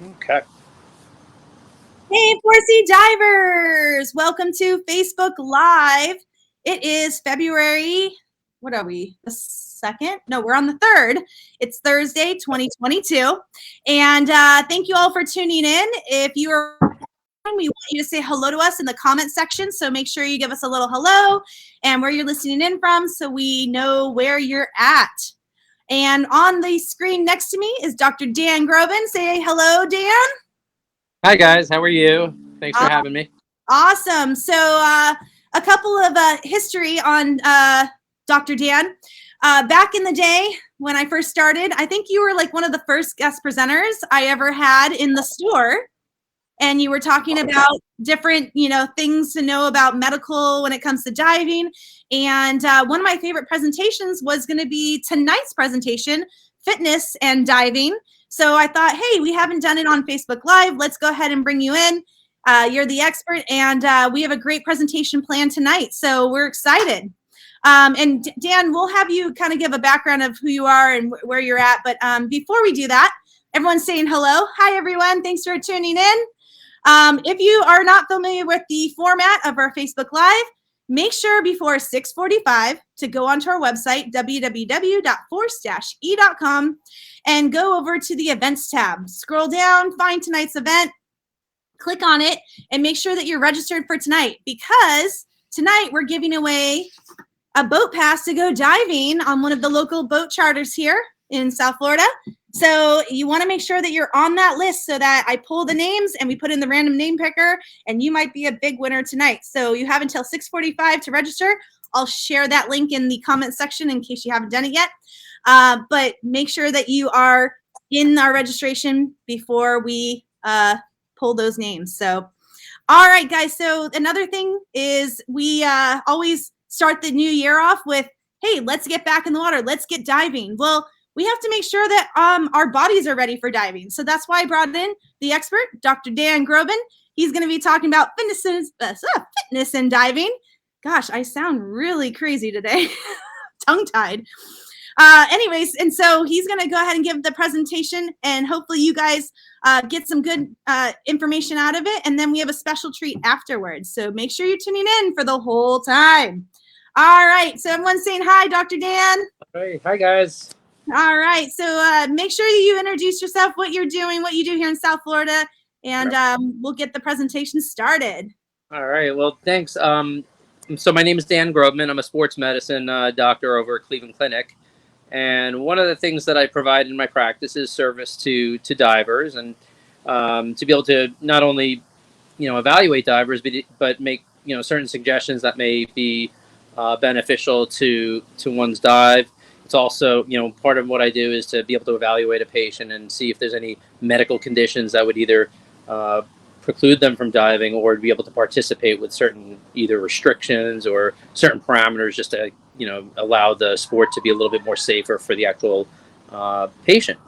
Okay. Hey, 4C divers! Welcome to Facebook Live. It is February, what are we, the 2nd? No, we're on the 3rd. It's Thursday, 2022. And thank you all for tuning in. If you are, we want you to say hello to us in the comment section. So make sure you give us a little hello and where you're listening in from so we know where you're at. And on the screen next to me is Dr. Dan Grobman. Say hello, Dan. Hi, guys. How are you? Thanks for having me. Awesome. So a couple of history on Dr. Dan. Back in the day when I first started, I think you were like one of the first guest presenters I ever had in the store. And you were talking about different, things to know about medical when it comes to diving. And one of my favorite presentations was going to be tonight's presentation, fitness and diving. So I thought, hey, we haven't done it on Facebook Live. Let's go ahead and bring you in. You're the expert, and we have a great presentation planned tonight. So we're excited. And Dan, we'll have you kind of give a background of who you are and where you're at. But before we do that, everyone's saying hello. Hi, everyone. Thanks for tuning in. If you are not familiar with the format of our Facebook Live, make sure before 6:45 to go onto our website, www.force-e.com, and go over to the events tab. Scroll down, find tonight's event, click on it, and make sure that you're registered for tonight, because tonight we're giving away a boat pass to go diving on one of the local boat charters here in South Florida. So you want to make sure that you're on that list so that I pull the names and we put in the random name picker, and you might be a big winner tonight. So you have until 6:45 to register. I'll share that link in the comment section in case you haven't done it yet. But make sure that you are in our registration before we pull those names. So, all right, guys. So another thing is we always start the new year off with, hey, let's get back in the water. Let's get diving. Well, we have to make sure that our bodies are ready for diving. So that's why I brought in the expert, Dr. Dan Grobman. He's going to be talking about fitness and diving. Gosh, I sound really crazy today, tongue-tied. Anyways, and so he's going to go ahead and give the presentation, and hopefully you guys get some good information out of it. And then we have a special treat afterwards. So make sure you're tuning in for the whole time. All right. So everyone's saying hi, Dr. Dan. Hey, hi, guys. All right. So make sure you introduce yourself, what you're doing, what you do here in South Florida, and we'll get the presentation started. All right. Well, thanks. So my name is Dan Grobman. I'm a sports medicine doctor over at Cleveland Clinic. And one of the things that I provide in my practice is service to divers, and to be able to not only, evaluate divers, but make, certain suggestions that may be beneficial to one's dive. It's also, part of what I do is to be able to evaluate a patient and see if there's any medical conditions that would either preclude them from diving, or to be able to participate with certain either restrictions or certain parameters, just to, allow the sport to be a little bit more safer for the actual patient.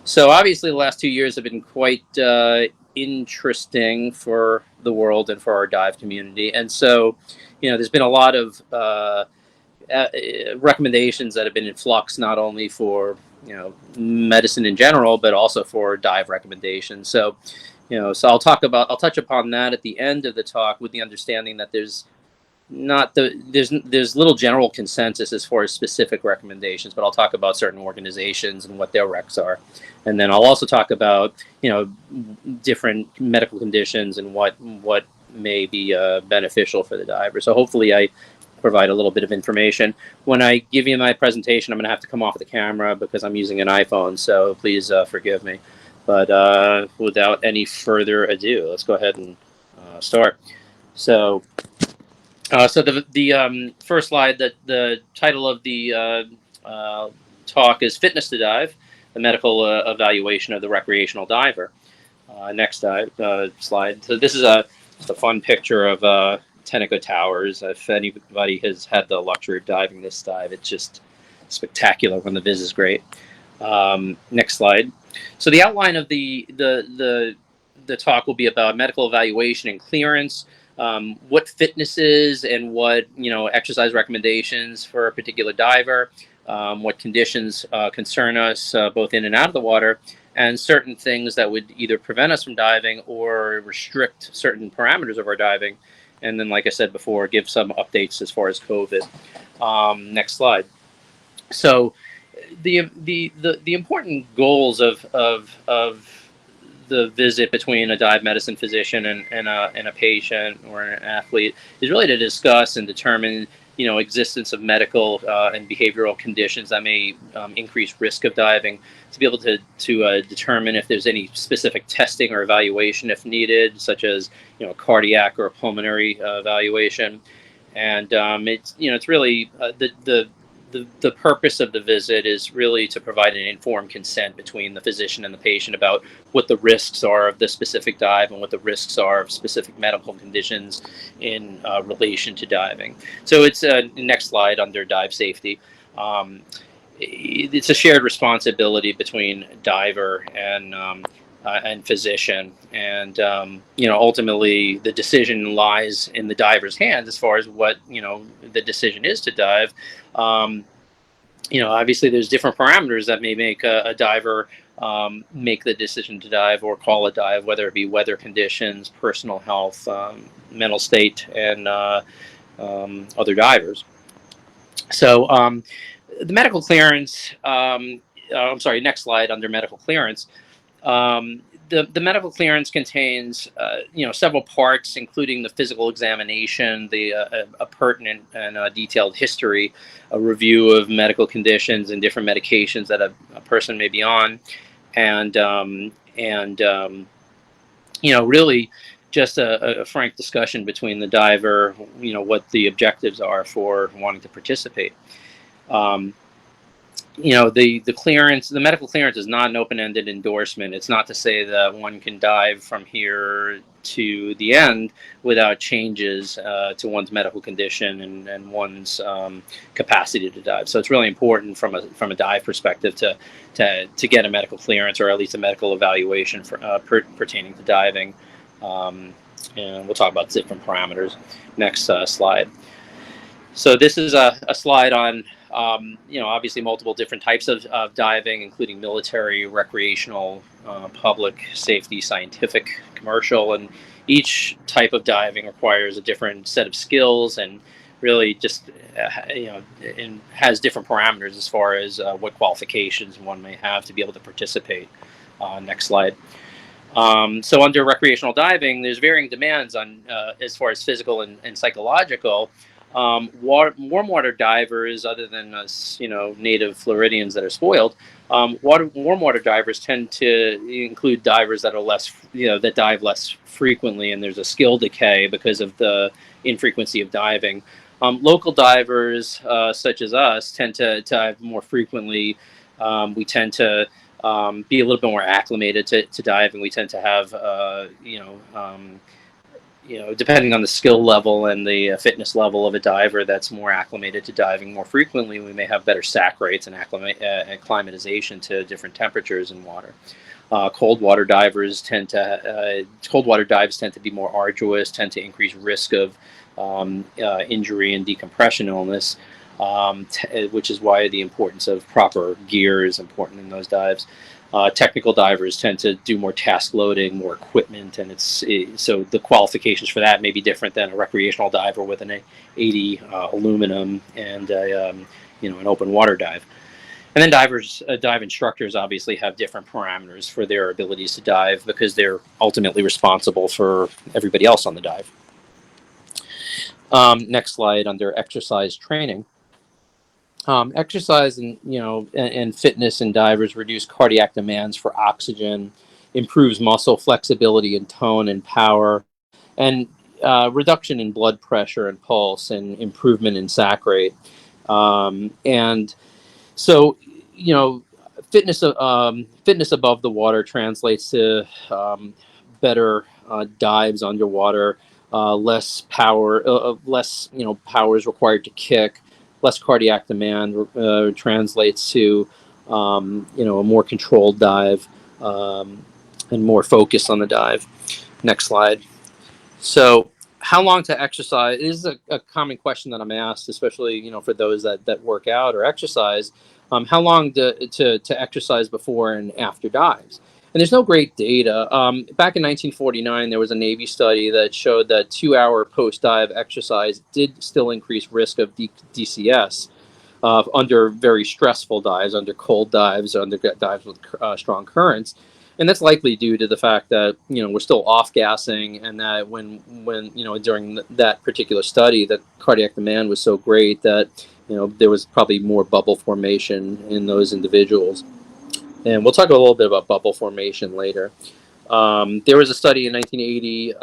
So obviously the last 2 years have been quite interesting for the world and for our dive community. And so, there's been a lot of recommendations that have been in flux, not only for medicine in general, but also for dive recommendations. So so I'll touch upon that at the end of the talk, with the understanding that there's little general consensus as far as specific recommendations, but I'll talk about certain organizations and what their recs are, and then I'll also talk about different medical conditions and what may be beneficial for the diver. So hopefully I provide a little bit of information. When I give you my presentation, I'm going to have to come off the camera because I'm using an iPhone, so please forgive me. But without any further ado, let's go ahead and start. So the first slide, the title of the talk is Fitness to Dive, the medical evaluation of the recreational diver. Next slide. So this is a fun picture of Tenneco Towers. If anybody has had the luxury of diving this dive, it's just spectacular when the viz is great. Next slide. So the outline of the talk will be about medical evaluation and clearance, what fitness is, and what exercise recommendations for a particular diver, what conditions concern us both in and out of the water, and certain things that would either prevent us from diving or restrict certain parameters of our diving. And then, like I said before, give some updates as far as COVID. Next slide. So the important goals of the visit between a dive medicine physician and a patient or an athlete is really to discuss and determine, existence of medical and behavioral conditions that may increase risk of diving, to be able to determine if there's any specific testing or evaluation if needed, such as a cardiac or a pulmonary evaluation. And it's really the purpose of the visit is really to provide an informed consent between the physician and the patient about what the risks are of the specific dive and what the risks are of specific medical conditions in relation to diving. So it's next slide under dive safety. It's a shared responsibility between diver and physician, and ultimately the decision lies in the diver's hands as far as what the decision is to dive. Obviously there's different parameters that may make a diver make the decision to dive or call a dive, whether it be weather conditions, personal health, mental state, and other divers. So the medical clearance, I'm sorry, next slide under medical clearance. The medical clearance contains, several parts, including the physical examination, a pertinent and detailed history, a review of medical conditions and different medications that a person may be on, and really just a frank discussion between the diver, what the objectives are for wanting to participate. The clearance, the medical clearance is not an open-ended endorsement. It's not to say that one can dive from here to the end without changes to one's medical condition and one's capacity to dive. So it's really important from a dive perspective to get a medical clearance, or at least a medical evaluation for pertaining to diving. And we'll talk about different parameters. Next slide. So this is a slide on obviously multiple different types of diving, including military, recreational, public, safety, scientific, commercial, and each type of diving requires a different set of skills, and really just and has different parameters as far as what qualifications one may have to be able to participate. Next slide. So under recreational diving, there's varying demands on as far as physical and psychological. Warm water divers, other than us, native Floridians that are spoiled, warm water divers tend to include divers that are less, that dive less frequently, and there's a skill decay because of the infrequency of diving. Local divers, such as us, tend to dive more frequently. We tend to be a little bit more acclimated to diving. We tend to have, depending on the skill level and the fitness level of a diver that's more acclimated to diving more frequently, we may have better sac rates and acclimatization to different temperatures in water. Cold water dives tend to be more arduous, tend to increase risk of injury and decompression illness, which is why the importance of proper gear is important in those dives. Technical divers tend to do more task loading, more equipment, and so the qualifications for that may be different than a recreational diver with an 80 aluminum and an open water dive. And then dive instructors obviously have different parameters for their abilities to dive, because they're ultimately responsible for everybody else on the dive. Next slide under exercise training. Exercise and fitness in divers reduce cardiac demands for oxygen, improves muscle flexibility and tone and power, and reduction in blood pressure and pulse, and improvement in sac rate. And so, fitness above the water translates to better dives underwater, less power, power is required to kick. Less cardiac demand translates to, a more controlled dive and more focus on the dive. Next slide. So, how long to exercise? This is a common question that I'm asked, especially for those that work out or exercise. How long to exercise before and after dives? And there's no great data. Back in 1949, there was a Navy study that showed that 2-hour post-dive exercise did still increase risk of DCS under very stressful dives, under cold dives, under dives with strong currents. And that's likely due to the fact that we're still off gassing, and that when during that particular study, that cardiac demand was so great that there was probably more bubble formation in those individuals. And we'll talk a little bit about bubble formation later. There was a study in 1980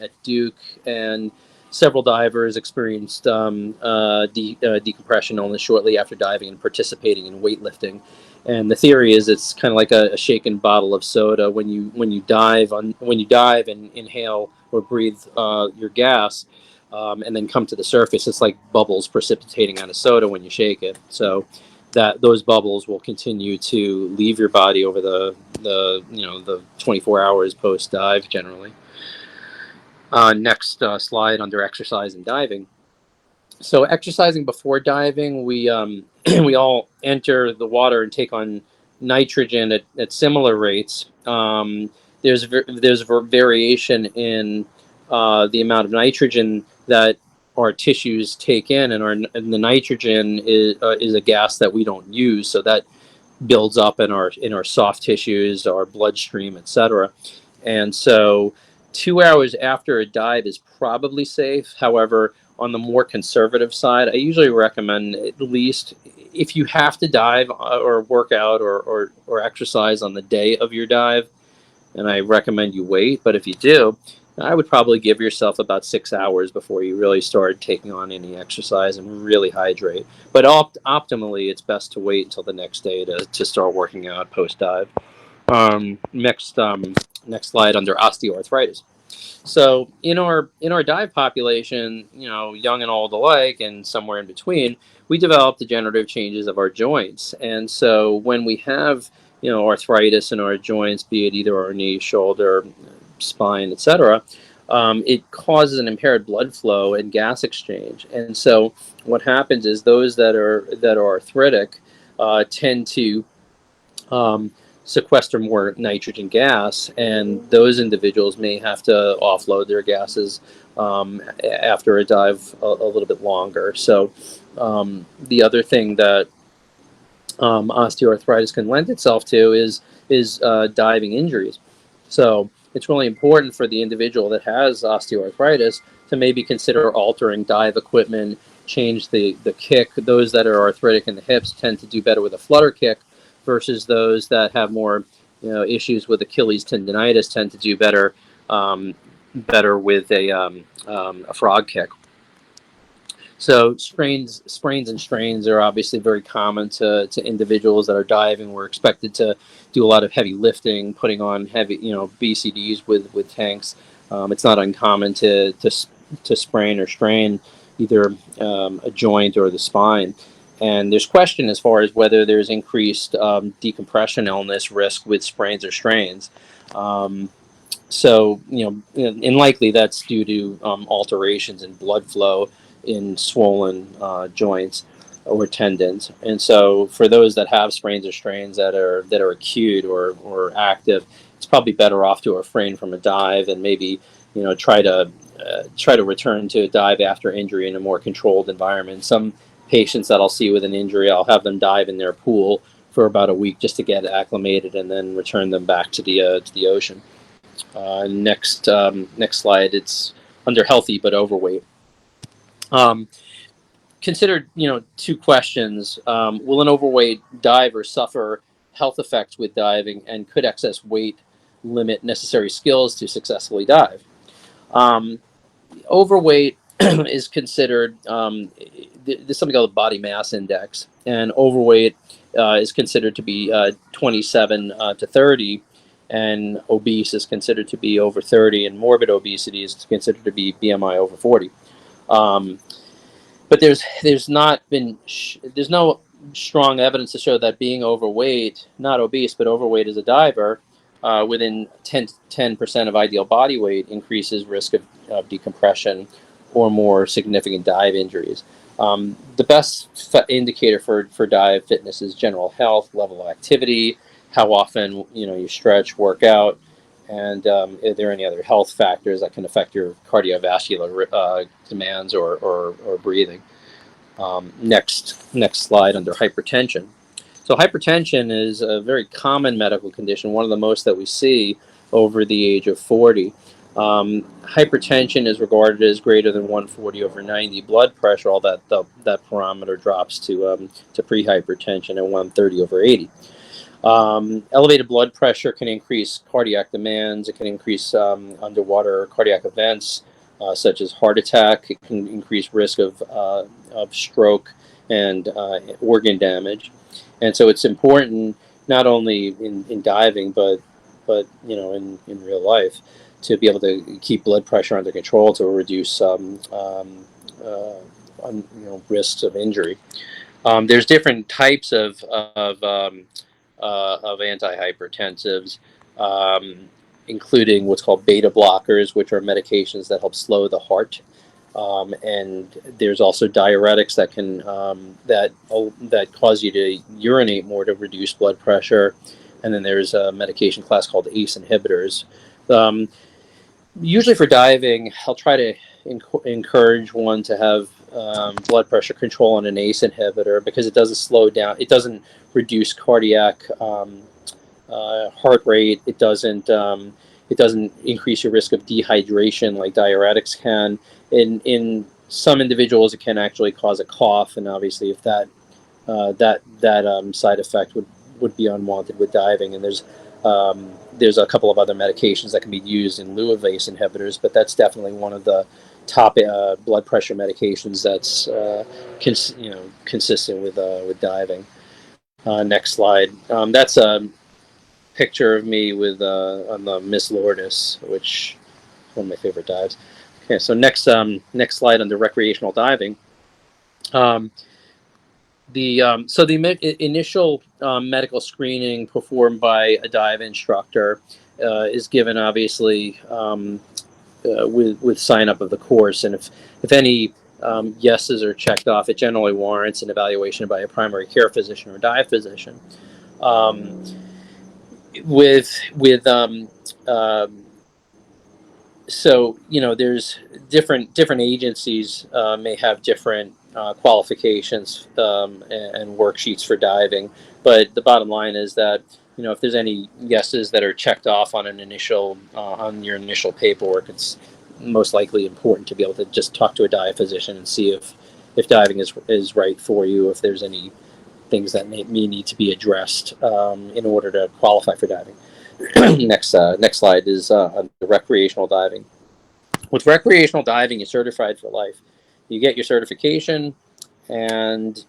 at Duke, and several divers experienced decompression illness shortly after diving and participating in weightlifting. And the theory is it's kind of like a shaken bottle of soda. When you dive and inhale or breathe your gas, and then come to the surface, it's like bubbles precipitating out of soda when you shake it. So that those bubbles will continue to leave your body over the 24 hours post dive generally. Next slide under exercise and diving. So exercising before diving, we we all enter the water and take on nitrogen at similar rates. There's a variation in the amount of nitrogen that our tissues take in, and the nitrogen is a gas that we don't use, so that builds up in our soft tissues, our bloodstream, etc. And so 2 hours after a dive is probably safe. However, on the more conservative side, I usually recommend, at least if you have to dive or work out or exercise on the day of your dive, and I recommend you wait. But if you do, I would probably give yourself about 6 hours before you really start taking on any exercise and really hydrate. But optimally, it's best to wait until the next day to start working out post dive. Next slide under osteoarthritis. So in our dive population, young and old alike, and somewhere in between, we develop degenerative changes of our joints. And so when we have arthritis in our joints, be it either our knee, shoulder, spine, etc., it causes an impaired blood flow and gas exchange. And so what happens is those that are arthritic tend to sequester more nitrogen gas, and those individuals may have to offload their gases after a dive a little bit longer. So the other thing that osteoarthritis can lend itself to is diving injuries. So it's really important for the individual that has osteoarthritis to maybe consider altering dive equipment, change the kick. Those that are arthritic in the hips tend to do better with a flutter kick, versus those that have more issues with Achilles tendonitis tend to do better with a frog kick. So sprains and strains are obviously very common to individuals that are diving. We're expected to do a lot of heavy lifting, putting on heavy BCDs with tanks. It's not uncommon to sprain or strain either a joint or the spine. And there's question as far as whether there's increased decompression illness risk with sprains or strains. So, and likely that's due to alterations in blood flow in swollen joints or tendons. And so for those that have sprains or strains that are acute or active, it's probably better off to refrain from a dive and maybe try to return to a dive after injury in a more controlled environment. Some patients that I'll see with an injury, I'll have them dive in their pool for about a week just to get acclimated, and then return them back to the ocean. Next slide. It's under healthy but overweight. Consider two questions. Will an overweight diver suffer health effects with diving, and could excess weight limit necessary skills to successfully dive? Overweight is considered there's something called the body mass index, and overweight is considered to be 27 to 30, and obese is considered to be over 30, and morbid obesity is considered to be BMI over 40. But there's no strong evidence to show that being overweight, not obese, but overweight as a diver, within 10% of ideal body weight increases risk of decompression or more significant dive injuries. The best indicator for dive fitness is general health, level of activity, how often you stretch, work out, and are there any other health factors that can affect your cardiovascular demands or breathing. Next slide under hypertension. So hypertension is a very common medical condition, one of the most that we see over the age of 40. Hypertension is regarded as greater than 140/90 blood pressure. All that parameter drops to pre-hypertension at 130/80. Elevated blood pressure can increase cardiac demands. It can increase underwater cardiac events such as heart attack. It can increase risk of stroke and organ damage. And so it's important not only in diving, but in real life, to be able to keep blood pressure under control to reduce risks of injury. There's different types of antihypertensives, including what's called beta blockers, which are medications that help slow the heart. And there's also diuretics that can that cause you to urinate more to reduce blood pressure. And then there's a medication class called ACE inhibitors. Usually for diving, I'll try to encourage one to have blood pressure control on an ACE inhibitor, because it doesn't slow down. It doesn't reduce cardiac heart rate. It doesn't increase your risk of dehydration like diuretics can. In some individuals, it can actually cause a cough, and obviously, if that side effect would be unwanted with diving. And there's a couple of other medications that can be used in lieu of ACE inhibitors, but that's definitely one of the top blood pressure medications that's consistent with diving. Next slide. That's a picture of me with on the Miss Lourdes, which is one of my favorite dives. Okay, so next slide under recreational diving. The initial medical screening performed by a dive instructor is given, obviously, with sign up of the course, and if any yeses are checked off, it generally warrants an evaluation by a primary care physician or dive physician. So there's different agencies may have different qualifications and worksheets for diving, but the bottom line is that if there's any yeses that are checked off on on your initial paperwork, it's most likely important to be able to just talk to a dive physician and see if diving is right for you, if there's any things that may need to be addressed in order to qualify for diving. Next slide is recreational diving. With recreational diving, you're certified for life. You get your certification, and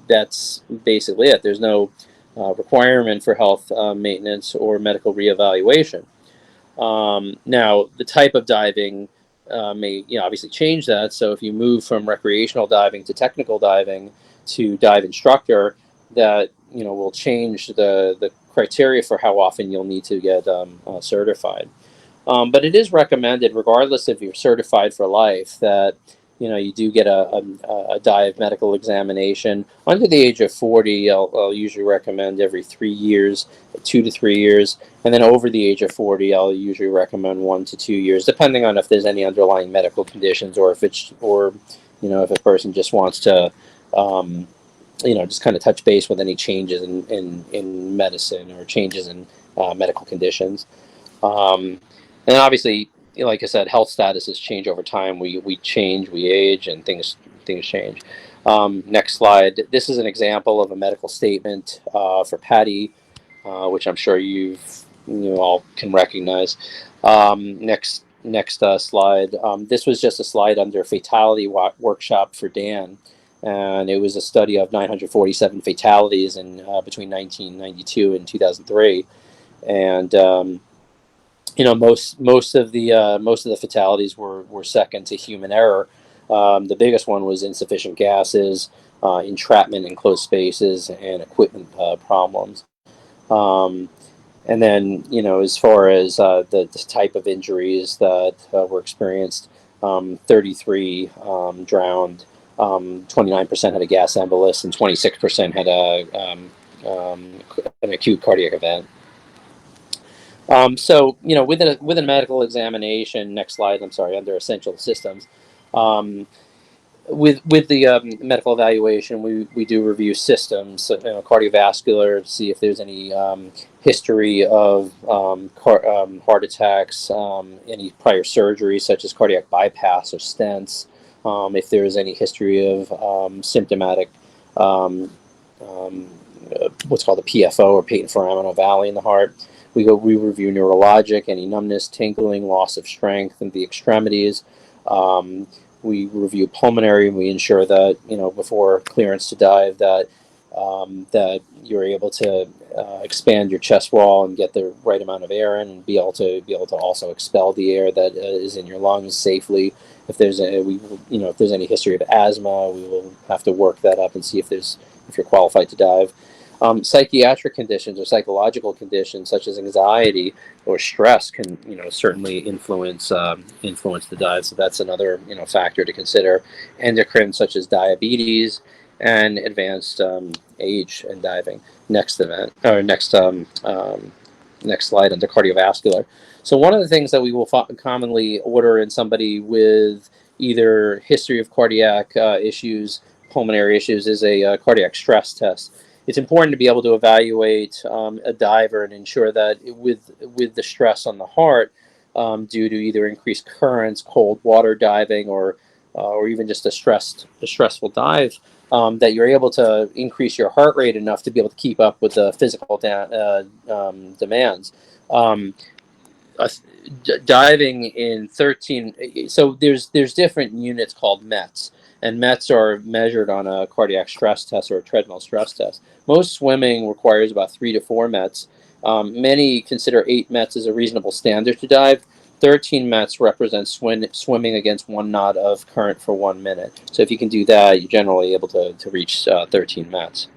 that's basically it. There's no requirement for health maintenance or medical reevaluation. Now, the type of diving may obviously change that. So if you move from recreational diving to technical diving to dive instructor, that will change the criteria for how often you'll need to get certified. But it is recommended, regardless if you're certified for life, that you do get a dive medical examination. Under the age of 40, I'll usually recommend every 3 years, 2 to 3 years, and then over the age of 40, I'll usually recommend 1 to 2 years, depending on if there's any underlying medical conditions, or if a person just wants to just kind of touch base with any changes in medicine or changes in medical conditions. And obviously, like I said, health statuses change over time. We change, we age, and things change. Next slide. This is an example of a medical statement for Patty, which I'm sure you all can recognize. Next slide. This was just a slide under Fatality Workshop for Dan, and it was a study of 947 fatalities in between 1992 and 2003, and most of the fatalities were second to human error. The biggest one was insufficient gases, entrapment in closed spaces, and equipment problems. And then, as far as the type of injuries that were experienced, 33 drowned, 29% had a gas embolus, and 26% had an acute cardiac event. So, with a medical examination, next slide, I'm sorry, under essential systems, with the medical evaluation, we do review systems, so, cardiovascular, to see if there's any history of heart attacks, any prior surgery such as cardiac bypass or stents, if there's any history of symptomatic what's called a PFO, or patent foraminal valley in the heart. We review neurologic, any numbness, tingling, loss of strength in the extremities. We review pulmonary, and we ensure that, before clearance to dive, that that you're able to expand your chest wall and get the right amount of air in, and be able to also expel the air that is in your lungs safely. If there's if there's any history of asthma, we will have to work that up and see if you're qualified to dive. Psychiatric conditions or psychological conditions such as anxiety or stress can, certainly influence the dive. So that's another, factor to consider. Endocrine, such as diabetes and advanced age in diving. Next slide under cardiovascular. So one of the things that we will commonly order in somebody with either history of cardiac issues, pulmonary issues, is a cardiac stress test. It's important to be able to evaluate a diver and ensure that with the stress on the heart, due to either increased currents, cold water diving, or even just a stressful dive, that you're able to increase your heart rate enough to be able to keep up with the physical demands. Diving in 13, so there's different units called METs, and METs are measured on a cardiac stress test or a treadmill stress test. Most swimming requires about 3 to 4 METs. Many consider 8 METs as a reasonable standard to dive. 13 METs represents swimming against 1 knot of current for 1 minute. So if you can do that, you're generally able to reach 13 METs.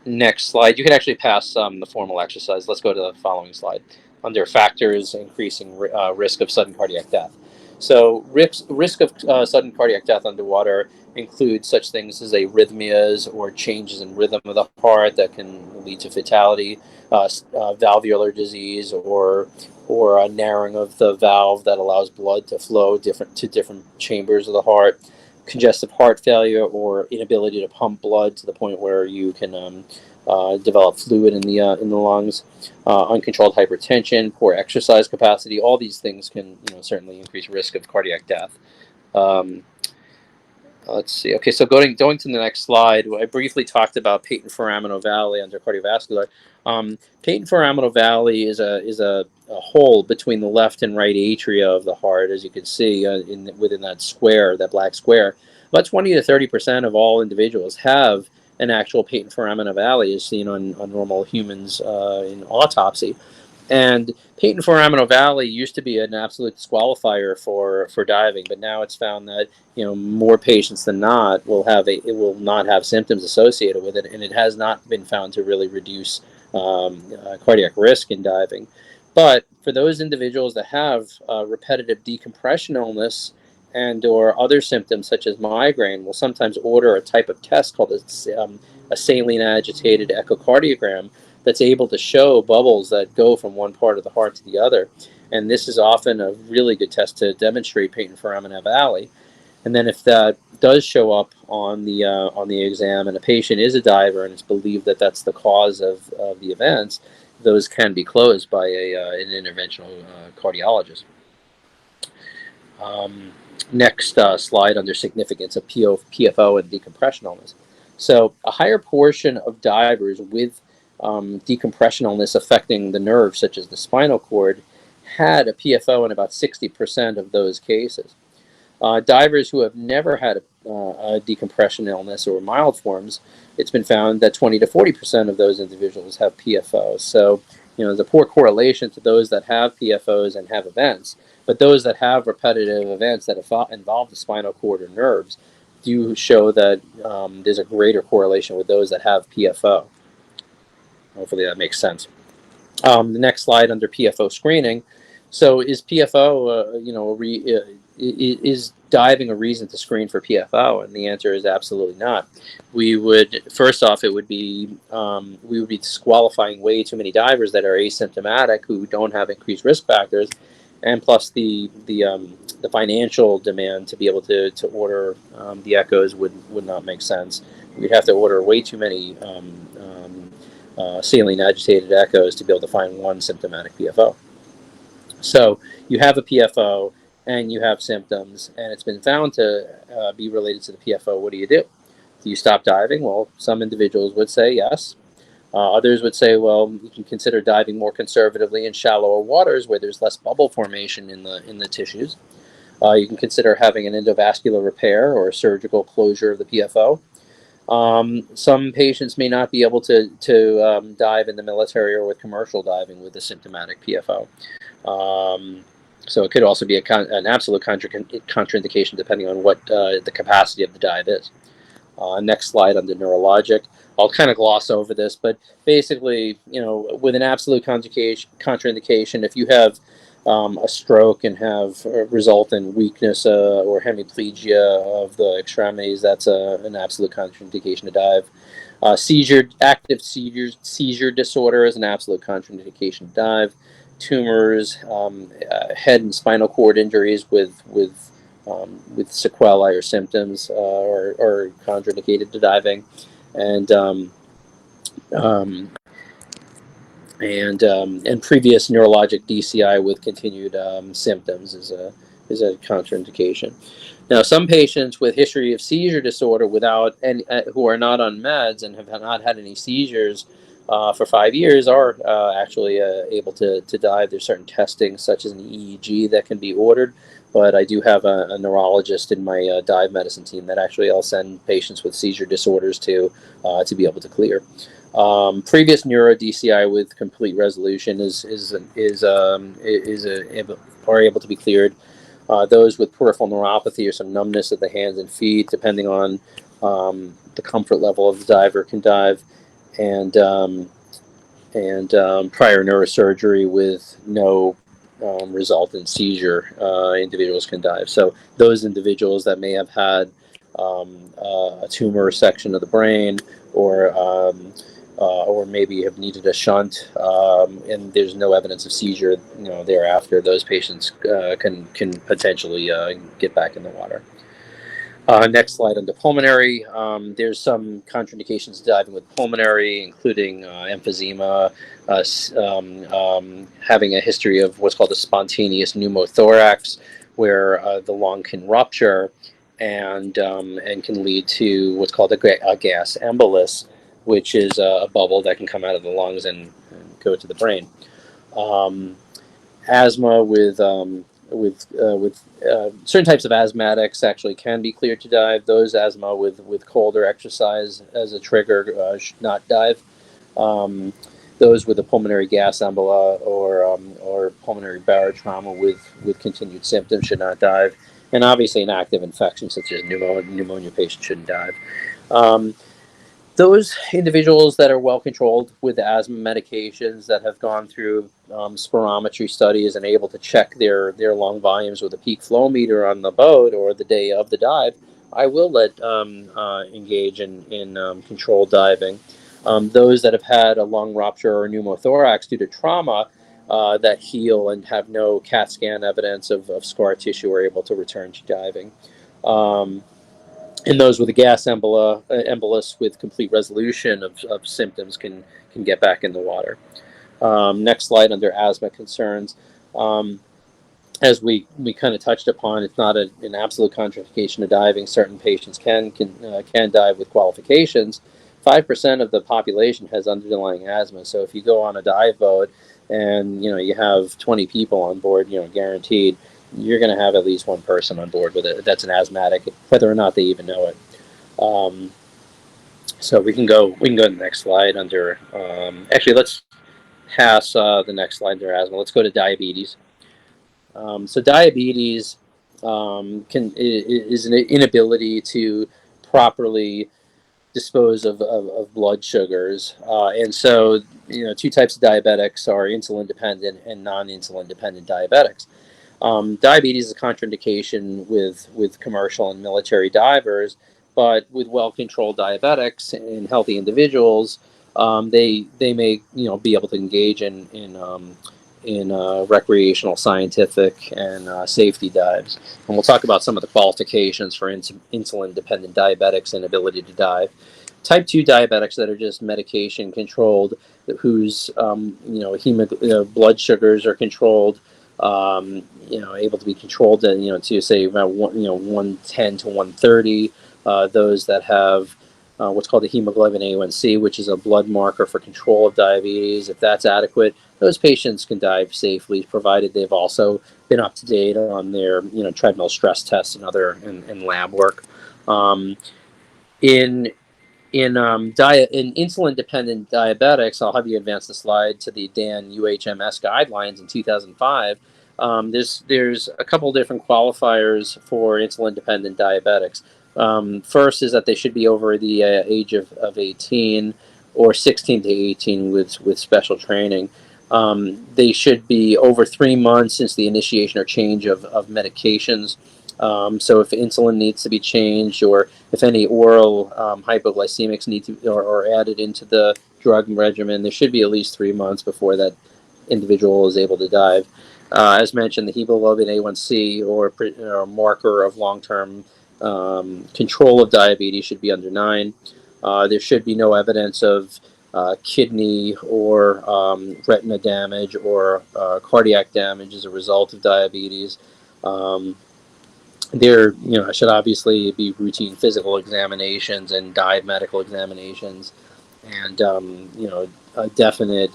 Next slide. You can actually pass the formal exercise. Let's go to the following slide. Under factors increasing risk of sudden cardiac death. So risk of sudden cardiac death underwater includes such things as arrhythmias or changes in rhythm of the heart that can lead to fatality, valvular disease, or a narrowing of the valve that allows blood to flow to different chambers of the heart, congestive heart failure, or inability to pump blood to the point where you can develop fluid in the lungs, uncontrolled hypertension, poor exercise capacity. All these things can certainly increase risk of cardiac death. Let's see. Okay, so going to the next slide, I briefly talked about patent foraminal valley under cardiovascular. Patent foraminal valley is a hole between the left and right atria of the heart, as you can see within that square, that black square. About 20 to 30% of all individuals have an actual patent foraminal valley, as seen on normal humans in autopsy. And patent foraminal valley used to be an absolute disqualifier for diving, but now it's found that more patients than not will not have symptoms associated with it, and it has not been found to really reduce cardiac risk in diving. But for those individuals that have repetitive decompression illness and/or other symptoms such as migraine, we'll sometimes order a type of test called a saline agitated echocardiogram that's able to show bubbles that go from one part of the heart to the other. And this is often a really good test to demonstrate patent foraminal valley. And then if that does show up on the exam and a patient is a diver and it's believed that that's the cause of the events, those can be closed by an interventional cardiologist. Next slide under significance of PFO and decompression illness. So a higher portion of divers with decompression illness affecting the nerves, such as the spinal cord, had a PFO in about 60% of those cases. Divers who have never had a decompression illness or mild forms, it's been found that 20 to 40% of those individuals have PFO. So, there's a poor correlation to those that have PFOs and have events, but those that have repetitive events that involve the spinal cord or nerves do show that there's a greater correlation with those that have PFO. Hopefully that makes sense. The next slide under PFO screening. So is PFO, is diving a reason to screen for PFO? And the answer is absolutely not. We would, first off, it would be we would be disqualifying way too many divers that are asymptomatic who don't have increased risk factors, and plus the financial demand to be able to order the echoes would not make sense. We'd have to order way too many saline agitated echoes to be able to find one symptomatic PFO. So you have a PFO and you have symptoms, and it's been found to be related to the PFO. What do you do? Do you stop diving? Well, some individuals would say yes. Others would say, well, you can consider diving more conservatively in shallower waters where there's less bubble formation in the tissues. You can consider having an endovascular repair or a surgical closure of the PFO. Some patients may not be able to dive in the military or with commercial diving with a symptomatic PFO. So it could also be an absolute contraindication depending on what the capacity of the dive is. Next slide under neurologic. I'll kind of gloss over this, but basically, with an absolute contraindication, if you have a stroke and have result in weakness or hemiplegia of the extremities, that's an absolute contraindication to dive. Active seizure disorder is an absolute contraindication to dive. Tumors, head and spinal cord injuries with sequelae or symptoms or contraindicated to diving, and previous neurologic DCI with continued symptoms is a contraindication. Now, some patients with history of seizure disorder without any, who are not on meds and have not had any seizures for 5 years are actually able to dive. There's certain testing, such as an EEG, that can be ordered. But I do have a neurologist in my dive medicine team that actually I'll send patients with seizure disorders to be able to clear. Previous neuro DCI with complete resolution are able to be cleared. Those with peripheral neuropathy or some numbness of the hands and feet, depending on the comfort level of the diver, can dive, and prior neurosurgery with no resultant seizure, individuals can dive. So those individuals that may have had a tumor section of the brain, or maybe have needed a shunt, and there's no evidence of seizure, thereafter, those patients can potentially get back in the water. Next slide under pulmonary. There's some contraindications to diving with pulmonary, including emphysema, having a history of what's called a spontaneous pneumothorax, where the lung can rupture and can lead to what's called a gas embolus, which is a bubble that can come out of the lungs and go to the brain. Asthma with certain types of asthmatics actually can be cleared to dive. Those asthma with cold or exercise as a trigger should not dive. Those with a pulmonary gas embola or pulmonary barotrauma with continued symptoms should not dive. And obviously an active infection such as pneumonia patient shouldn't dive. Those individuals that are well controlled with asthma medications, that have gone through spirometry studies and able to check their lung volumes with a peak flow meter on the boat or the day of the dive, I will let engage in controlled diving. Those that have had a lung rupture or pneumothorax due to trauma that heal and have no CAT scan evidence of scar tissue are able to return to diving. And those with a gas embolus with complete resolution of symptoms can get back in the water. Next slide under asthma concerns. As we kind of touched upon, it's not an absolute contraindication to diving. Certain patients can dive with qualifications. 5% of the population has underlying asthma. So if you go on a dive boat and you have 20 people on board, guaranteed, you're going to have at least one person on board with it that's an asthmatic, whether or not they even know it. So we can go to the next slide under. Actually, let's pass the next slide under asthma. Let's go to diabetes. So diabetes is an inability to properly dispose of blood sugars. And so, two types of diabetics are insulin dependent and non-insulin dependent diabetics. Diabetes is a contraindication with commercial and military divers, but with well-controlled diabetics and healthy individuals, they may be able to engage in recreational, scientific, and safety dives. And we'll talk about some of the qualifications for insulin-dependent diabetics and ability to dive. Type 2 diabetics that are just medication controlled, whose blood sugars are controlled, able to be controlled to say about 110 to 130. Those that have what's called the hemoglobin A1C, which is a blood marker for control of diabetes. If that's adequate, those patients can dive safely, provided they've also been up to date on their treadmill stress tests and other and lab work. In insulin-dependent diabetics, I'll have you advance the slide to the Dan UHMS guidelines in 2005. There's a couple different qualifiers for insulin-dependent diabetics. First is that they should be over the age of 18 or 16 to 18 with special training. They should be over 3 months since the initiation or change of medications. So if insulin needs to be changed, or if any oral hypoglycemics need to or added into the drug regimen, there should be at least 3 months before that individual is able to dive. As mentioned, the hemoglobin A1C or marker of long-term control of diabetes should be under 9. There should be no evidence of kidney or retina damage or cardiac damage as a result of diabetes. There should obviously be routine physical examinations and dive medical examinations, and a definite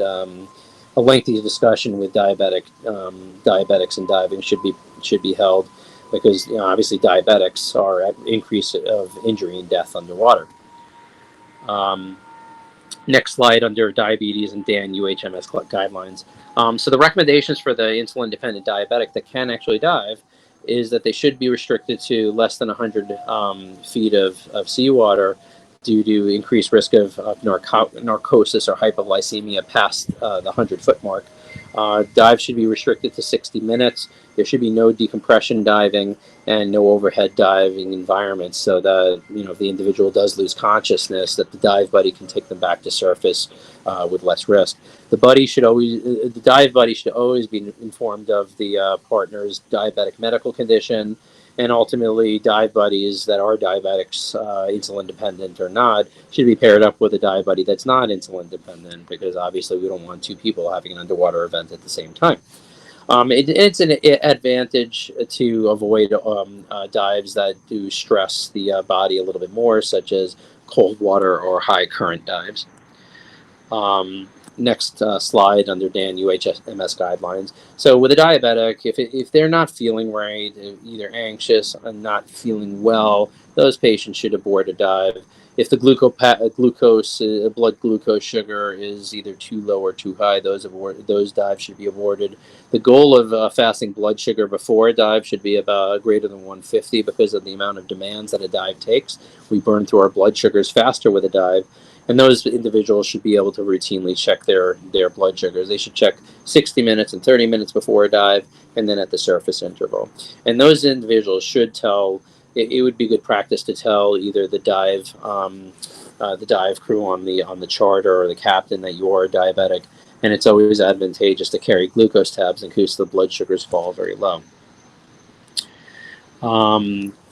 a lengthy discussion with diabetics and diving should be held, because obviously diabetics are at increase of injury and death underwater. Next slide, under diabetes and Dan UHMS guidelines. So the recommendations for the insulin-dependent diabetic that can actually dive is that they should be restricted to less than 100 feet of seawater due to increased risk of narcosis or hypoglycemia past the 100-foot mark. Dive should be restricted to 60 minutes. There should be no decompression diving and no overhead diving environments, so that if the individual does lose consciousness, that the dive buddy can take them back to surface with less risk. The dive buddy should always be informed of the partner's diabetic medical condition, and ultimately dive buddies that are diabetics, insulin dependent or not, should be paired up with a dive buddy that's not insulin dependent, because obviously we don't want 2 people having an underwater event at the same time. It's an advantage to avoid dives that do stress the body a little bit more, such as cold water or high current dives. Next slide, under Dan UHMS guidelines. So with a diabetic, if they're not feeling right, either anxious and not feeling well, those patients should abort a dive. If the blood glucose sugar is either too low or too high, those dives should be aborted. The goal of fasting blood sugar before a dive should be about greater than 150, because of the amount of demands that a dive takes. We burn through our blood sugars faster with a dive. And those individuals should be able to routinely check their blood sugars. They should check 60 minutes and 30 minutes before a dive, and then at the surface interval. And those individuals should tell, it would be good practice to tell either the dive crew on the charter or the captain that you are a diabetic. And it's always advantageous to carry glucose tabs in case the blood sugars fall very low.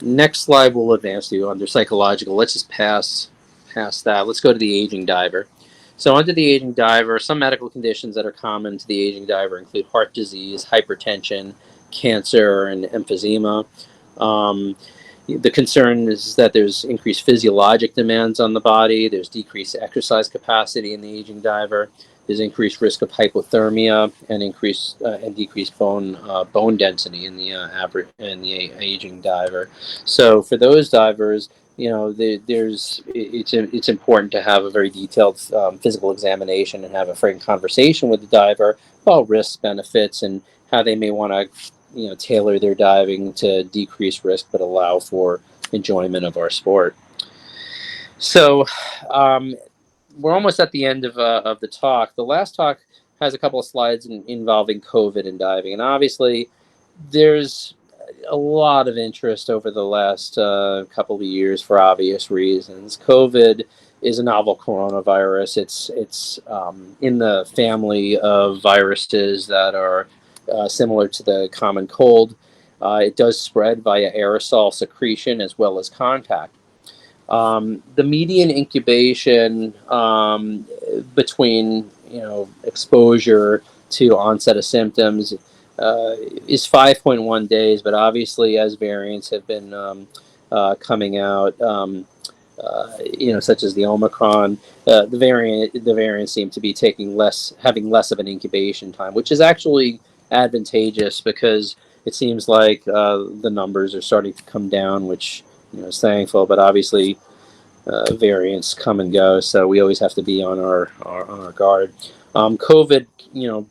Next slide we'll advance to under psychological. Let's just pass that. Let's go to the aging diver. So under the aging diver, some medical conditions that are common to the aging diver include heart disease, hypertension, cancer, and emphysema. The concern is that there's increased physiologic demands on the body. There's decreased exercise capacity in the aging diver. There's increased risk of hypothermia and decreased bone density in the aging diver. So for those divers, it's important to have a very detailed physical examination and have a frank conversation with the diver about risks, benefits, and how they may want to tailor their diving to decrease risk but allow for enjoyment of our sport. So we're almost at the end of the talk. The last talk has a couple of slides involving COVID and diving, and obviously there's a lot of interest over the last couple of years for obvious reasons. COVID is a novel coronavirus. It's in the family of viruses that are similar to the common cold. It does spread via aerosol secretion as well as contact. The median incubation between exposure to onset of symptoms is 5.1 days, but obviously as variants have been coming out, such as the Omicron, the variants seem to be having less of an incubation time, which is actually advantageous because it seems like the numbers are starting to come down, which is thankful. But obviously, variants come and go, so we always have to be on our guard. COVID,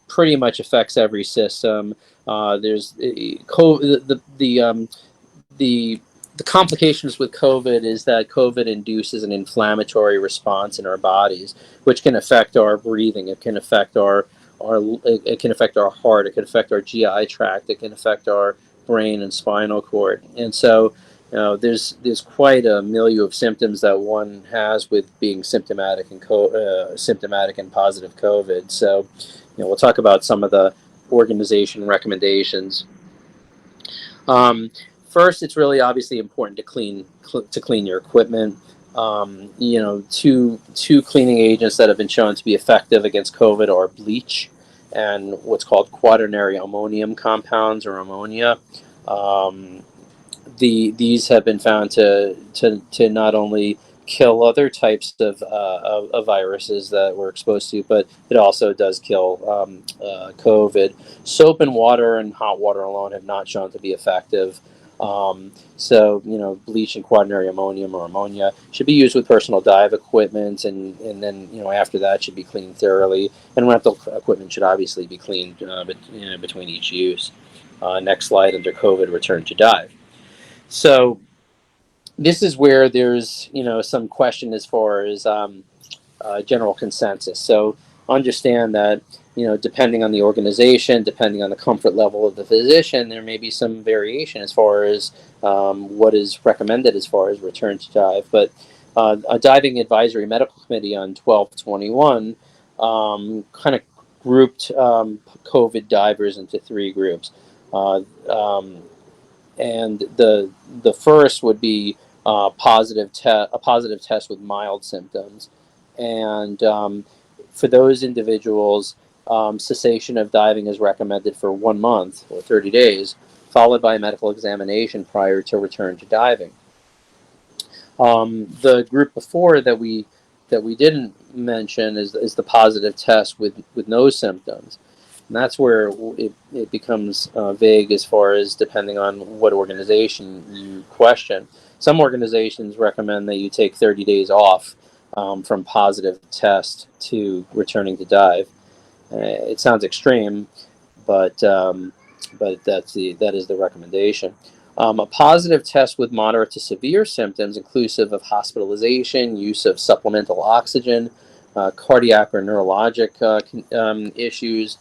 pretty much affects every system. There's the the complications with COVID is that COVID induces an inflammatory response in our bodies, which can affect our breathing. It can affect it can affect our heart. It can affect our GI tract. It can affect our brain and spinal cord. And so, there's quite a milieu of symptoms that one has with being symptomatic and positive COVID. So, we'll talk about some of the organization recommendations. First, it's really obviously important to clean your equipment. Two cleaning agents that have been shown to be effective against COVID are bleach and what's called quaternary ammonium compounds or ammonia. These have been found to not only kill other types of viruses that we're exposed to, but it also does kill COVID. Soap and water and hot water alone have not shown to be effective. So, bleach and quaternary ammonium or ammonia should be used with personal dive equipment, and then, after that should be cleaned thoroughly. And rental equipment should obviously be cleaned between each use. Next slide under COVID, return to dive. So this is where there's some question as far as general consensus. So understand that depending on the organization, depending on the comfort level of the physician, there may be some variation as far as what is recommended as far as return to dive. But a diving advisory medical committee on 12/21 kind of grouped COVID divers into three groups. And the first would be a positive test with mild symptoms, and for those individuals, cessation of diving is recommended for 1 month or 30 days, followed by a medical examination prior to return to diving. The group before that we didn't mention is the positive test with no symptoms. And that's where it becomes vague as far as depending on what organization you question. Some organizations recommend that you take 30 days off from positive test to returning to dive. It sounds extreme, but that is the recommendation. A positive test with moderate to severe symptoms, inclusive of hospitalization, use of supplemental oxygen, cardiac or neurologic issues,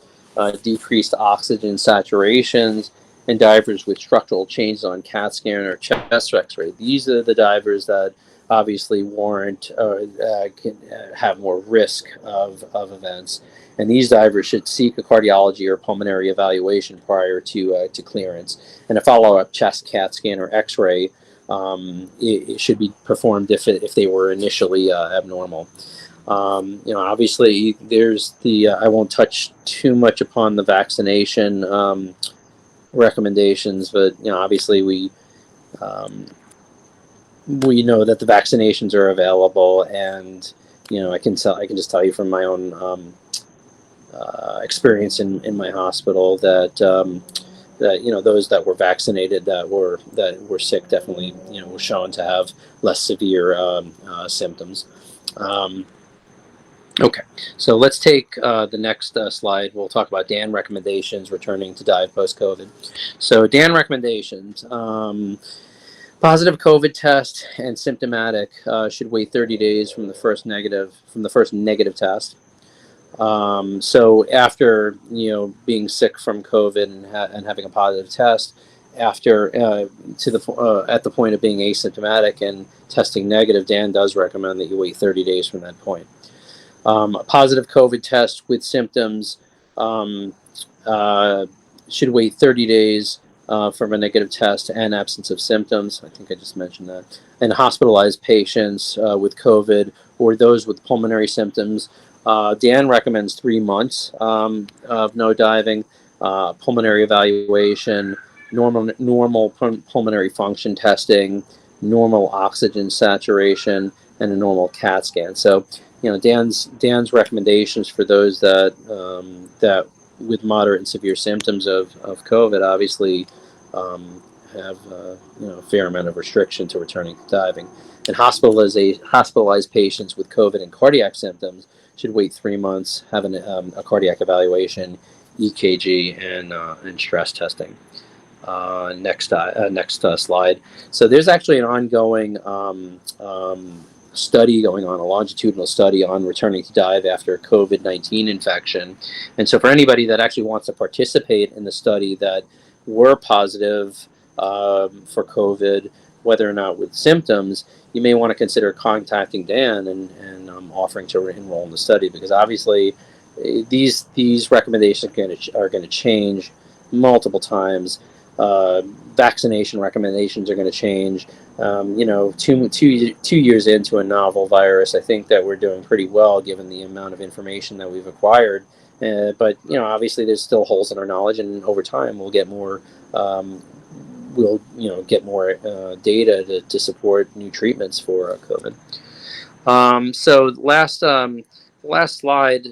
decreased oxygen saturations, and divers with structural changes on CAT scan or chest X-ray. These are the divers that obviously warrant can have more risk of events. And these divers should seek a cardiology or pulmonary evaluation prior to clearance. And a follow-up chest CAT scan or X-ray it should be performed if they were initially abnormal. Obviously, there's I won't touch too much upon the vaccination recommendations, but obviously we know that the vaccinations are available, and I can just tell you from my own experience in my hospital that those that were vaccinated that were sick definitely were shown to have less severe symptoms. Okay, so let's take the next slide. We'll talk about DAN recommendations returning to dive post-COVID. So DAN recommendations. Positive COVID test and symptomatic should wait 30 days from the first negative test. So after being sick from COVID and having a positive test, after at the point of being asymptomatic and testing negative, Dan does recommend that you wait 30 days from that point. A positive COVID test with symptoms um, uh, should wait 30 days from a negative test and absence of symptoms. I think I just mentioned that. And hospitalized patients with COVID or those with pulmonary symptoms, Dan recommends 3 months of no diving, pulmonary evaluation, normal pulmonary function testing, normal oxygen saturation, and a normal CAT scan. So, Dan's recommendations for those that with moderate and severe symptoms of COVID obviously have a fair amount of restriction to returning to diving. And hospitalized patients with COVID and cardiac symptoms should wait 3 months, have a cardiac evaluation, EKG, and stress testing. Next slide. So there's actually an ongoing study going on, a longitudinal study on returning to dive after COVID-19 infection. And so for anybody that actually wants to participate in the study that were positive for COVID, whether or not with symptoms, you may want to consider contacting Dan and offering to enroll in the study, because obviously these recommendations are going to change multiple times. Vaccination recommendations are going to change. 2 years into a novel virus, I think that we're doing pretty well given the amount of information that we've acquired. But obviously, there's still holes in our knowledge, and over time, we'll get more. Get more data to support new treatments for COVID. So last slide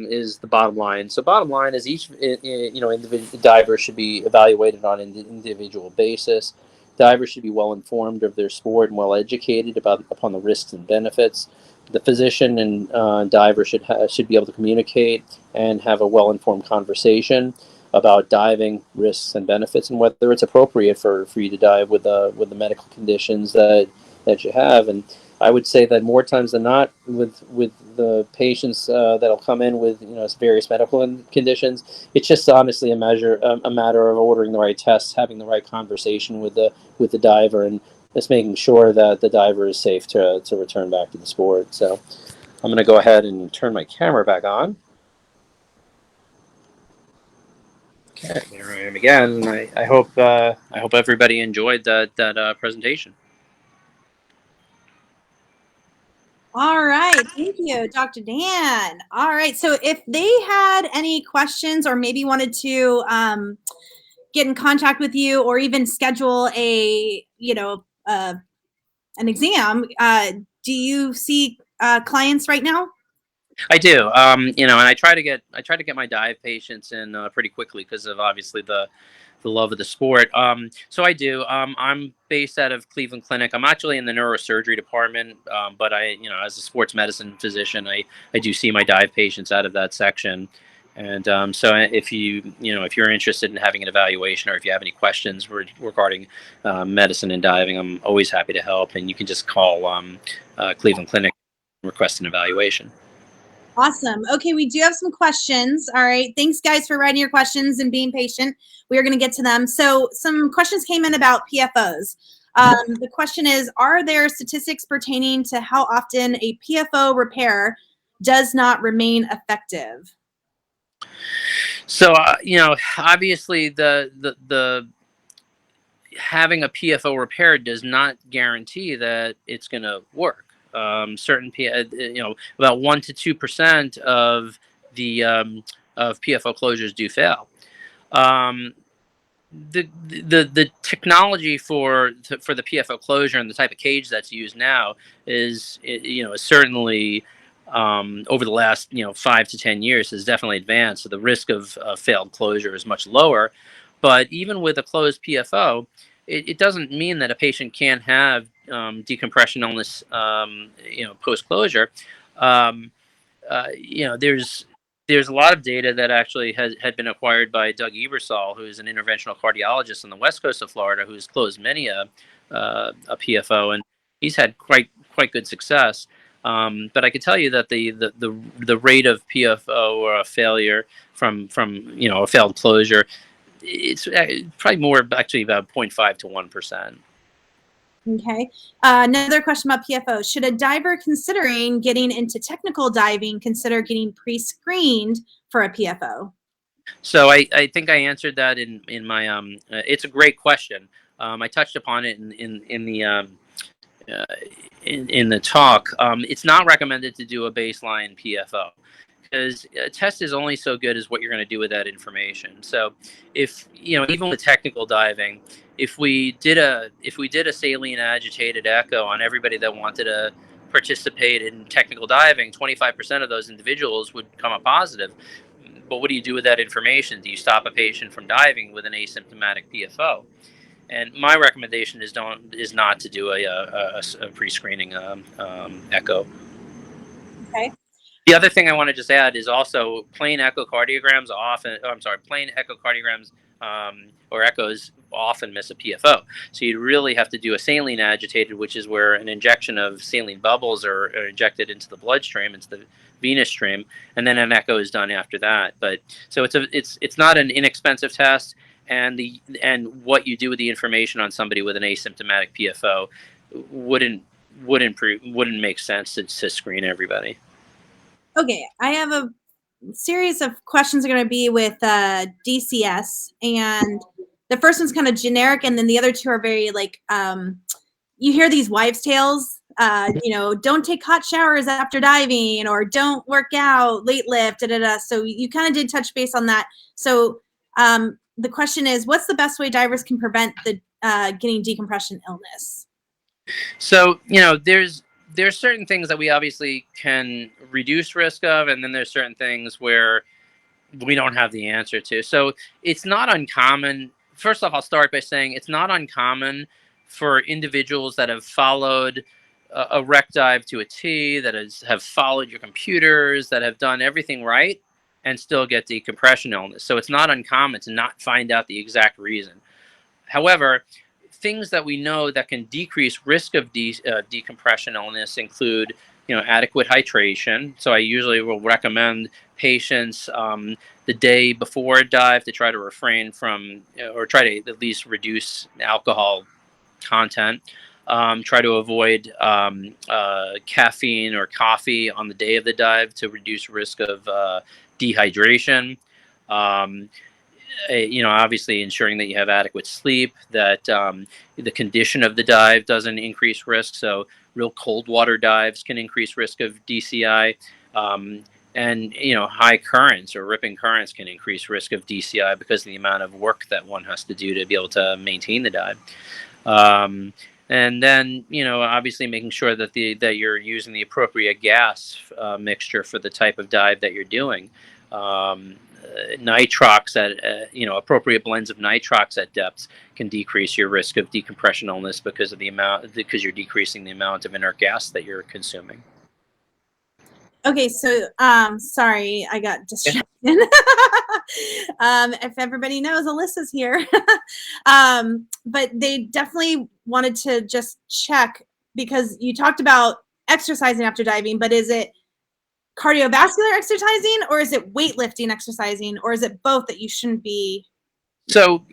is the bottom line. So bottom line is each individual diver should be evaluated on an individual basis. Divers should be well informed of their sport and well educated upon the risks and benefits. The physician and diver should be able to communicate and have a well informed conversation about diving risks and benefits, and whether it's appropriate for you to dive with the medical conditions that you have. And I would say that more times than not, with the patients that'll come in with various medical conditions, it's just honestly a matter of ordering the right tests, having the right conversation with the diver, and just making sure that the diver is safe to return back to the sport. So I'm going to go ahead and turn my camera back on. Okay, there I am again. I hope everybody enjoyed that presentation. All right. Thank you, Dr. Dan. All right. So if they had any questions or maybe wanted to get in contact with you or even schedule an exam, do you see clients right now? I do, and I try to get my dive patients in pretty quickly because of obviously the love of the sport. So I do. I'm based out of Cleveland Clinic. I'm actually in the neurosurgery department, but as a sports medicine physician, I do see my dive patients out of that section. And so if if you're interested in having an evaluation, or if you have any questions regarding medicine and diving, I'm always happy to help. And you can just call Cleveland Clinic and request an evaluation. Awesome. Okay, we do have some questions. All right. Thanks, guys, for writing your questions and being patient. We are going to get to them. So some questions came in about PFOs. The question is, are there statistics pertaining to how often a PFO repair does not remain effective? So, obviously the having a PFO repair does not guarantee that it's going to work. About 1 to 2% of the of PFO closures do fail. The technology for the PFO closure and the type of cage that's used now is certainly over the last 5 to 10 years has definitely advanced. So the risk of failed closure is much lower. But even with a closed PFO, it doesn't mean that a patient can't have decompression illness post closure. There's a lot of data that actually had been acquired by Doug Ebersol, who's an interventional cardiologist on the west coast of Florida, who's closed many a a PFO, and he's had quite good success. But I can tell you that the rate of PFO or a failure from a failed closure, it's probably more actually about 0.5 to 1%. Okay. Another question about PFO. Should a diver considering getting into technical diving consider getting pre-screened for a PFO? So I think I answered that in my it's a great question. I touched upon it in the uh, in the talk. It's not recommended to do a baseline PFO because a test is only so good as what you're going to do with that information. So if even with technical diving, if we did a saline agitated echo on everybody that wanted to participate in technical diving, 25% of those individuals would come up positive. But what do you do with that information? Do you stop a patient from diving with an asymptomatic PFO? And my recommendation is not to do a pre-screening echo. Okay. The other thing I want to just add is also plain echocardiograms plain echocardiograms or echoes often miss a PFO. So you really have to do a saline agitated, which is where an injection of saline bubbles are injected into the bloodstream, into the venous stream, and then an echo is done after that. But so it's not an inexpensive test, and what you do with the information on somebody with an asymptomatic PFO wouldn't make sense to screen everybody. Okay, I have a series of questions are going to be with DCS, and the first one's kind of generic, and then the other two are very like you hear these wives' tales. Don't take hot showers after diving, or don't work out, late lift, da da da. So you kind of did touch base on that. So the question is, what's the best way divers can prevent the getting decompression illness? So there's certain things that we obviously can reduce risk of, and then there's certain things where we don't have the answer to. So it's not uncommon. First off, I'll start by saying it's not uncommon for individuals that have followed a rec dive to a T, that have followed your computers, that have done everything right, and still get decompression illness. So it's not uncommon to not find out the exact reason. However, things that we know that can decrease risk of decompression illness include, adequate hydration. So I usually will recommend patients the day before a dive to try to refrain from, or try to at least reduce alcohol content. Try to avoid caffeine or coffee on the day of the dive to reduce risk of dehydration. Obviously ensuring that you have adequate sleep, that the condition of the dive doesn't increase risk. So real cold water dives can increase risk of DCI. And high currents or ripping currents can increase risk of DCI because of the amount of work that one has to do to be able to maintain the dive. And then, obviously making sure that you're using the appropriate gas mixture for the type of dive that you're doing. Nitrox appropriate blends of nitrox at depths can decrease your risk of decompression illness because you're decreasing the amount of inert gas that you're consuming. Okay, so sorry, I got distracted. If everybody knows, Alyssa's here. But they definitely wanted to just check, because you talked about exercising after diving, but is it cardiovascular exercising, or is it weightlifting exercising, or is it both that you shouldn't be? So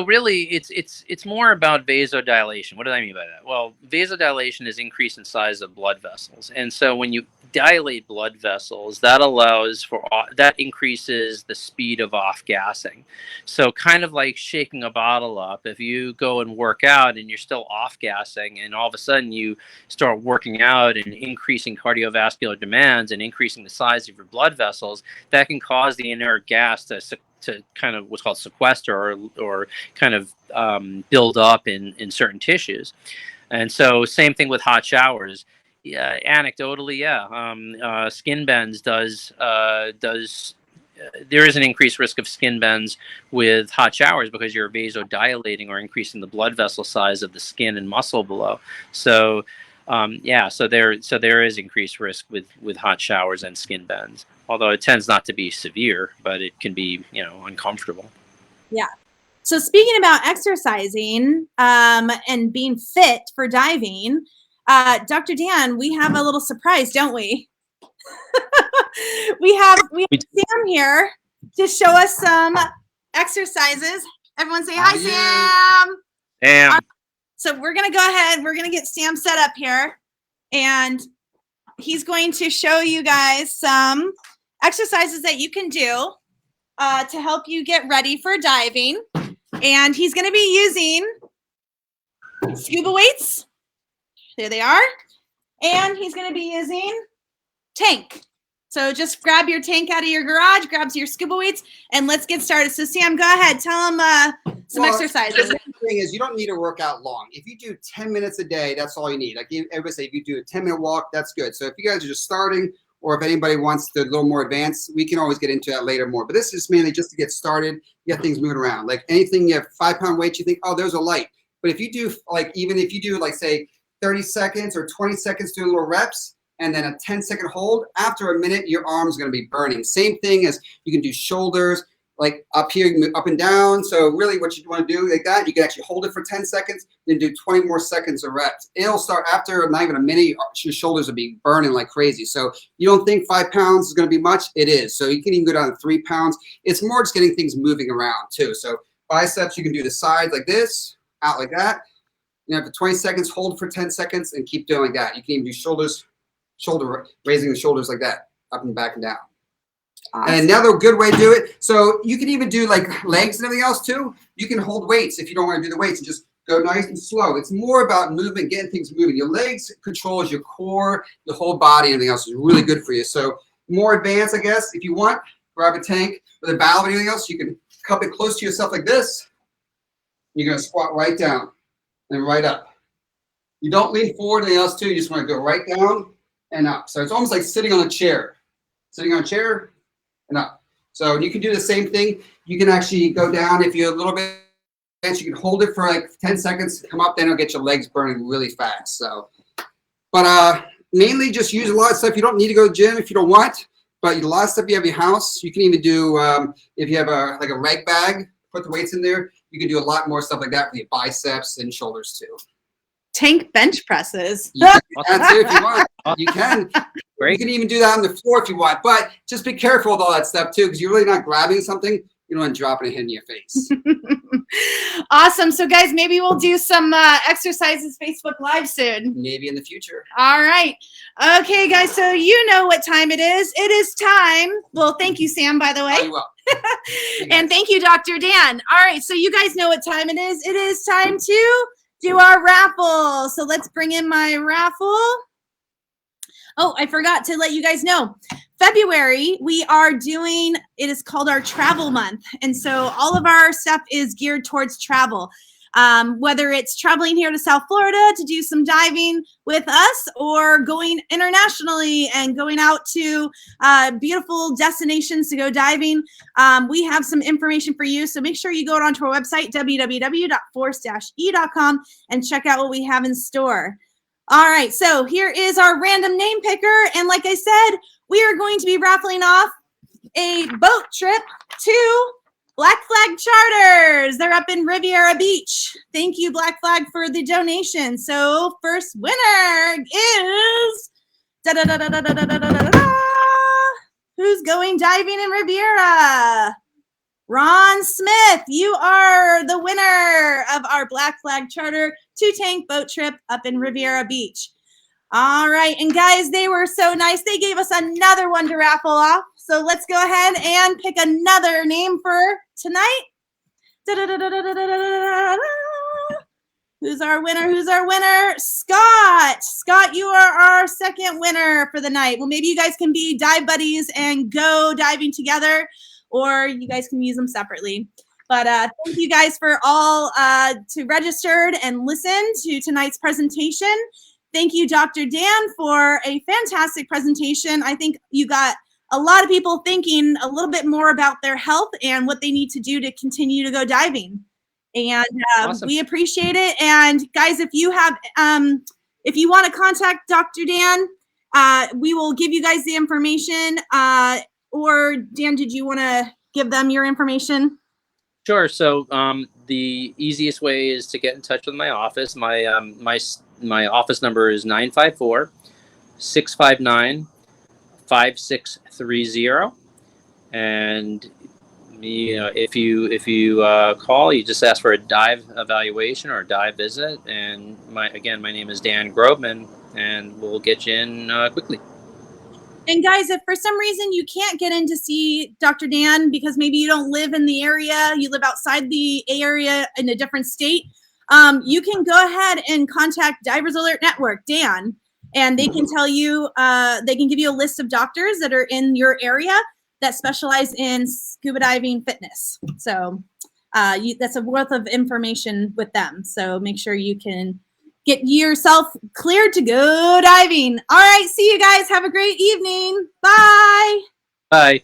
really it's more about vasodilation. What do I mean by that? Well, vasodilation is increase in size of blood vessels. And so when you dilate blood vessels, that increases the speed of off-gassing. So kind of like shaking a bottle up, if you go and work out and you're still off-gassing, and all of a sudden you start working out and increasing cardiovascular demands and increasing the size of your blood vessels, that can cause the inert gas to kind of what's called sequester or kind of build up in certain tissues. And so same thing with hot showers. Yeah, anecdotally, skin bends does there is an increased risk of skin bends with hot showers because you're vasodilating or increasing the blood vessel size of the skin and muscle below. So so there is increased risk with hot showers and skin bends, although it tends not to be severe, but it can be uncomfortable. Yeah. So speaking about exercising and being fit for diving, Dr. Dan, we have a little surprise, don't we? we have Sam here to show us some exercises. Everyone say hi, Sam. Damn. So we're going to go ahead. We're going to get Sam set up here. And he's going to show you guys some exercises that you can do to help you get ready for diving. And he's going to be using scuba weights. There they are. And he's going to be using tank. So just grab your tank out of your garage, grab your scuba weights, and let's get started. So Sam, go ahead. Tell them some exercises. The thing is, you don't need to work out long. If you do 10 minutes a day, that's all you need. Like everybody say, if you do a 10-minute walk, that's good. So if you guys are just starting, or if anybody wants to a little more advanced, we can always get into that later more. But this is mainly just to get started, get things moving around. Like anything, you have 5-pound weights, you think, oh, those are light. But if you do, like, even if you do, like, say, 30 seconds or 20 seconds doing little reps, and then a 10-second hold, after a minute, your arm's going to be burning. Same thing as you can do shoulders, like up here, you can move up and down. So really what you want to do like that, you can actually hold it for 10 seconds, then do 20 more seconds of reps. It'll start after not even a minute, your shoulders will be burning like crazy. So you don't think 5 pounds is going to be much? It is. So you can even go down to 3 pounds. It's more just getting things moving around too. So biceps, you can do the sides like this, out like that. You have 20 seconds, hold for 10 seconds, and keep doing that. You can even do shoulders, raising the shoulders like that, up and back and down. Awesome. And another good way to do it, so you can even do like legs and everything else too. You can hold weights if you don't want to do the weights and just go nice and slow. It's more about movement, getting things moving. Your legs controls your core, your whole body, and everything else is really good for you. So more advanced, I guess, if you want, grab a tank with a valve and everything else. You can cup it close to yourself like this. You're going to squat right down and right up. You don't lean forward and anything else too. You just want to go right down and up. So it's almost like sitting on a chair. Sitting on a chair and up. So you can do the same thing. You can actually go down if you're a little bit, you can hold it for like 10 seconds, come up, then it'll get your legs burning really fast. So, but mainly just use a lot of stuff. You don't need to go to the gym if you don't want, but a lot of stuff you have in your house. You can even do, if you have like a reg bag, put the weights in there. You can do a lot more stuff like that for your biceps and shoulders too. Tank bench presses. Yeah, that's it if you want. You can. Great. You can even do that on the floor if you want, but just be careful with all that stuff too, because you're really not grabbing something. You don't want to drop it and hit in your face. Awesome. So guys, maybe we'll do some exercises Facebook Live soon. Maybe in the future. All right. Okay, guys. So you know what time it is. It is time. Well, thank you, Sam, by the way. Oh, you will. And thank you, Dr. Dan. All right. So you guys know what time it is. It is time to do our raffle. So let's bring in my raffle. Oh, I forgot to let you guys know. February, we are doing, it is called our travel month. And so all of our stuff is geared towards travel. Whether it's traveling here to South Florida to do some diving with us or going internationally and going out to beautiful destinations to go diving, we have some information for you. So make sure you go onto our website, www.force-e.com, and check out what we have in store. All right, so here is our random name picker. And like I said, we are going to be raffling off a boat trip to Black Flag Charters. They're up in Riviera Beach. Thank you, Black Flag, for the donation. So first winner is who's going diving in Riviera? Ron Smith, you are the winner of our Black Flag Charter 2-tank boat trip up in Riviera Beach. All right, and guys, they were so nice. They gave us another one to raffle off. So let's go ahead and pick another name for tonight. Who's our winner? Who's our winner? Scott. Scott, you are our second winner for the night. Well, maybe you guys can be dive buddies and go diving together, or you guys can use them separately. But thank you guys for all to registered and listen to tonight's presentation. Thank you, Dr. Dan, for a fantastic presentation. I think you got a lot of people thinking a little bit more about their health and what they need to do to continue to go diving. And Awesome. We appreciate it. And guys, if you have, if you want to contact Dr. Dan, we will give you guys the information. Or Dan, did you want to give them your information? Sure. So the easiest way is to get in touch with my office. My office number is 954-659-5630, and if you call, you just ask for a dive evaluation or a dive visit. And my name is Dan Grobman, and we'll get you in quickly. And guys, if for some reason you can't get in to see Dr. Dan because maybe you don't live in the area, you live outside the area in a different state, you can go ahead and contact Divers Alert Network, Dan, and they can tell you, they can give you a list of doctors that are in your area that specialize in scuba diving fitness. So that's a wealth of information with them. So make sure you can get yourself cleared to go diving. All right, see you guys. Have a great evening. Bye. Bye.